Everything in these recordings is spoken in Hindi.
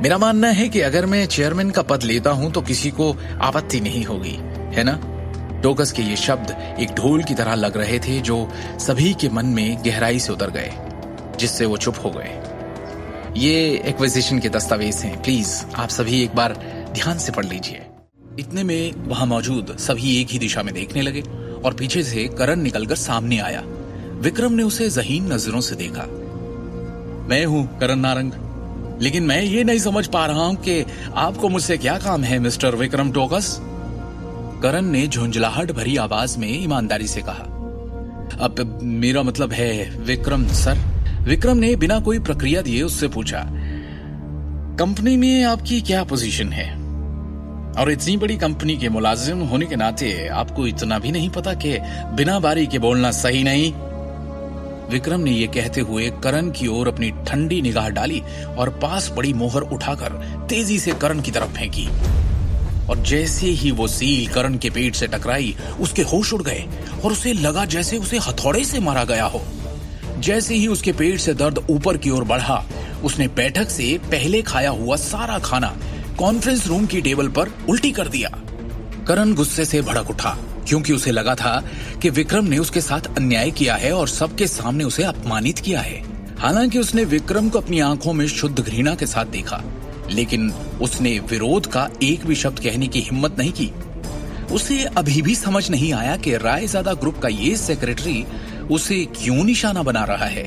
मेरा मानना है कि अगर मैं चेयरमैन का पद लेता हूं तो किसी को आपत्ति नहीं होगी, है ना? टोकस के ये शब्द एक ढोल की तरह लग रहे थे जो सभी के मन में गहराई से उतर गए, जिससे वो चुप हो गए। ये एक्विजिशन के दस्तावेज हैं, प्लीज आप सभी एक बार ध्यान से पढ़ लीजिए। इतने में वहां मौजूद सभी एक ही दिशा में देखने लगे और पीछे से करण निकलकर सामने आया। विक्रम ने उसे ज़हीन नजरों से देखा। मैं हूं करण नारंग, लेकिन मैं ये नहीं समझ पा रहा हूं कि आपको मुझसे क्या काम है मिस्टर विक्रम टोकस। करण ने झुंझलाहट भरी आवाज में ईमानदारी से कहा। अब मेरा मतलब है विक्रम सर। विक्रम ने बिना कोई प्रक्रिया दिए उससे पूछा, कंपनी में आपकी क्या पोजीशन है? और इतनी बड़ी कंपनी के मुलाजिम होने के नाते आपको इतना भी नहीं पता कि बिना बारी के बोलना सही नहीं? विक्रम ने यह कहते हुए करण की ओर अपनी ठंडी निगाह डाली और पास पड़ी मोहर उठाकर तेजी से करण की तरफ फेंकी। और जैसे ही वो सील करण के पेट से टकराई, उसके होश उड़ गए और उसे लगा जैसे उसे हथौड़े से मारा गया हो। जैसे ही उसके पेट से दर्द ऊपर की ओर बढ़ा, उसने बैठक से पहले खाया हुआ सारा खाना कॉन्फ्रेंस रूम की टेबल पर उल्टी कर दिया। करण गुस्से से भड़क उठा, क्योंकि उसे लगा था कि विक्रम ने उसके साथ अन्याय किया है और सबके सामने उसे अपमानित किया है। हालांकि उसने विक्रम को अपनी आंखों में शुद्ध घृणा के साथ देखा, लेकिन उसने विरोध का एक भी शब्द कहने की हिम्मत नहीं की। उसे अभी भी समझ नहीं आया कि रायजादा ग्रुप का ये सेक्रेटरी उसे क्यों निशाना बना रहा है।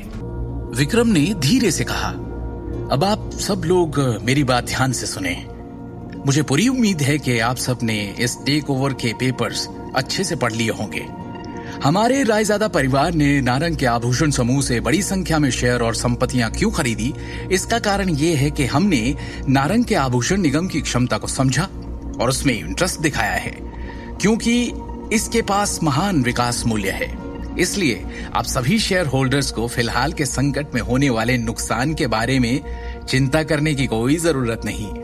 विक्रम ने धीरे से कहा, अब आप सब लोग मेरी बात ध्यान से सुने। मुझे पूरी उम्मीद है कि आप सब ने इस टेक ओवर के पेपर्स अच्छे से पढ़ लिए होंगे। हमारे रायजादा परिवार ने नारंग के आभूषण समूह से बड़ी संख्या में शेयर और संपत्तियां क्यों खरीदी, इसका कारण यह है कि हमने नारंग के आभूषण निगम की क्षमता को समझा और उसमें इंटरेस्ट दिखाया है, क्योंकि इसके पास महान विकास मूल्य है। इसलिए आप सभी शेयर होल्डर्स को फिलहाल के संकट में होने वाले नुकसान के बारे में चिंता करने की कोई जरूरत नहीं।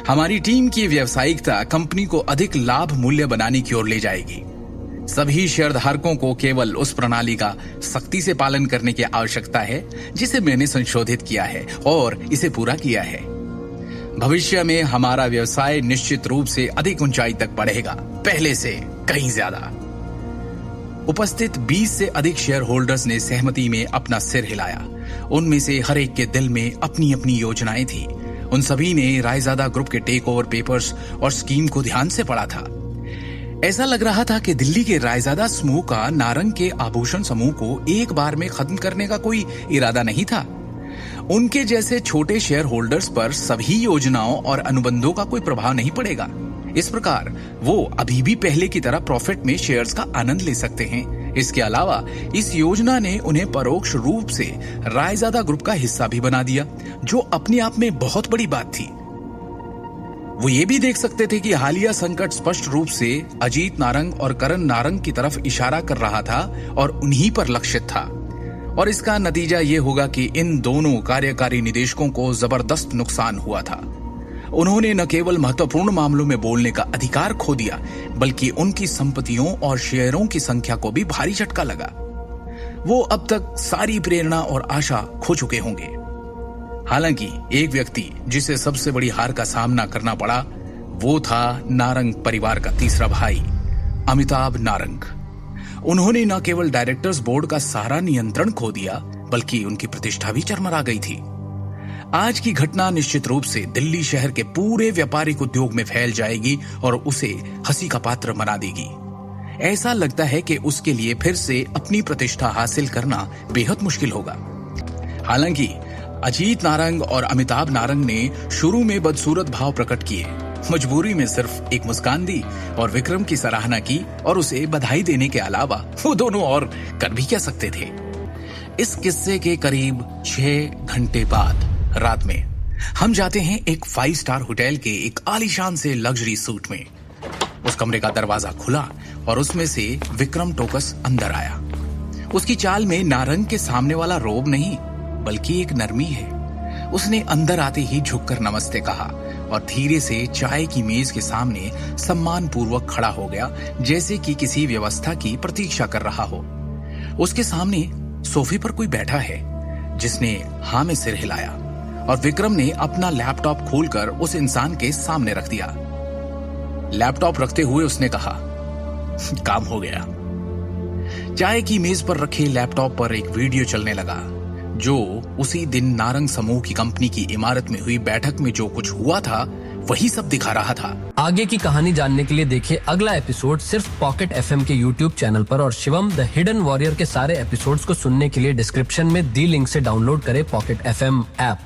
हमारी टीम की व्यावसायिकता कंपनी को अधिक लाभ मूल्य बनाने की ओर ले जाएगी। सभी शेयरधारकों को केवल उस प्रणाली का सख्ती से पालन करने की आवश्यकता है जिसे मैंने संशोधित किया है और इसे पूरा किया है। भविष्य में हमारा व्यवसाय निश्चित रूप से अधिक ऊंचाई तक बढ़ेगा, पहले से कहीं ज्यादा। उपस्थित 20 से अधिक शेयर होल्डर्स ने सहमति में अपना सिर हिलाया। उनमें से हर एक के दिल में अपनी अपनी योजनाएं थी। उन सभी ने रायजादा ग्रुप के टेक ओवर पेपर्स और स्कीम को ध्यान से पढ़ा था। ऐसा लग रहा था कि दिल्ली के रायजादा समूह का नारंग के आभूषण समूह को एक बार में खत्म करने का कोई इरादा नहीं था। उनके जैसे छोटे शेयर होल्डर्स पर सभी योजनाओं और अनुबंधों का कोई प्रभाव नहीं पड़ेगा। इस प्रकार वो अभी भी पहले की तरह प्रॉफिट में शेयर्स का आनंद ले सकते हैं। इसके अलावा इस योजना ने उन्हें परोक्ष रूप से रायजादा ग्रुप का हिस्सा भी बना दिया, जो अपने आप में बहुत बड़ी बात थी। वो ये भी देख सकते थे कि हालिया संकट स्पष्ट रूप से अजीत नारंग और करण नारंग की तरफ इशारा कर रहा था और उन्हीं पर लक्षित था। और इसका नतीजा ये होगा कि इन दोनों कार्यकारी निदेशकों को जबरदस्त नुकसान हुआ था। उन्होंने न केवल महत्वपूर्ण मामलों में बोलने का अधिकार खो दिया, बल्कि उनकी संपत्तियों और शेयरों की संख्या को भी भारी झटका लगा। वो अब तक सारी प्रेरणा और आशा खो चुके होंगे। हालांकि एक व्यक्ति जिसे सबसे बड़ी हार का सामना करना पड़ा, वो था नारंग परिवार का तीसरा भाई, अमिताभ नारंग। उन्होंने न केवल डायरेक्टर्स बोर्ड का सारा नियंत्रण खो दिया, बल्कि उनकी प्रतिष्ठा भी चरमरा गई थी। आज की घटना निश्चित रूप से दिल्ली शहर के पूरे व्यापारिक उद्योग में फैल जाएगी और उसे हंसी का पात्र बना देगी। ऐसा लगता है कि उसके लिए फिर से अपनी प्रतिष्ठा हासिल करना बेहद मुश्किल होगा। हालांकि अजीत नारंग और अमिताभ नारंग ने शुरू में बदसूरत भाव प्रकट किए, मजबूरी में सिर्फ एक मुस्कान दी और विक्रम की सराहना की और उसे बधाई देने के अलावा वो दोनों और कर भी क्या सकते थे। इस किस्से के करीब 6 घंटे बाद रात में हम जाते हैं एक 5 स्टार होटल के एक आलीशान से लग्जरी सूट में। उस कमरे का दरवाजा खुला और उसमें से विक्रम टोकस अंदर आया। उसकी चाल में नारंग के सामने वाला रोब नहीं, बल्कि एक नरमी है। उसने अंदर आते ही झुककर नमस्ते कहा और धीरे से चाय की मेज के सामने सम्मान पूर्वक खड़ा हो गया, जैसे कि किसी व्यवस्था की प्रतीक्षा कर रहा हो। उसके सामने सोफे पर कोई बैठा है, जिसने हाँ में सिर हिलाया और विक्रम ने अपना लैपटॉप खोलकर उस इंसान के सामने रख दिया। लैपटॉप रखते हुए उसने कहा, काम हो गया। चाय की मेज पर रखे लैपटॉप पर एक वीडियो चलने लगा जो उसी दिन नारंग समूह की कंपनी की इमारत में हुई बैठक में जो कुछ हुआ था वही सब दिखा रहा था। आगे की कहानी जानने के लिए देखिए अगला एपिसोड सिर्फ पॉकेट एफएम के यूट्यूब चैनल पर और शिवम द हिडन वॉरियर के सारे एपिसोड्स को सुनने के लिए डिस्क्रिप्शन में दी लिंक से डाउनलोड करें पॉकेट एफएम ऐप।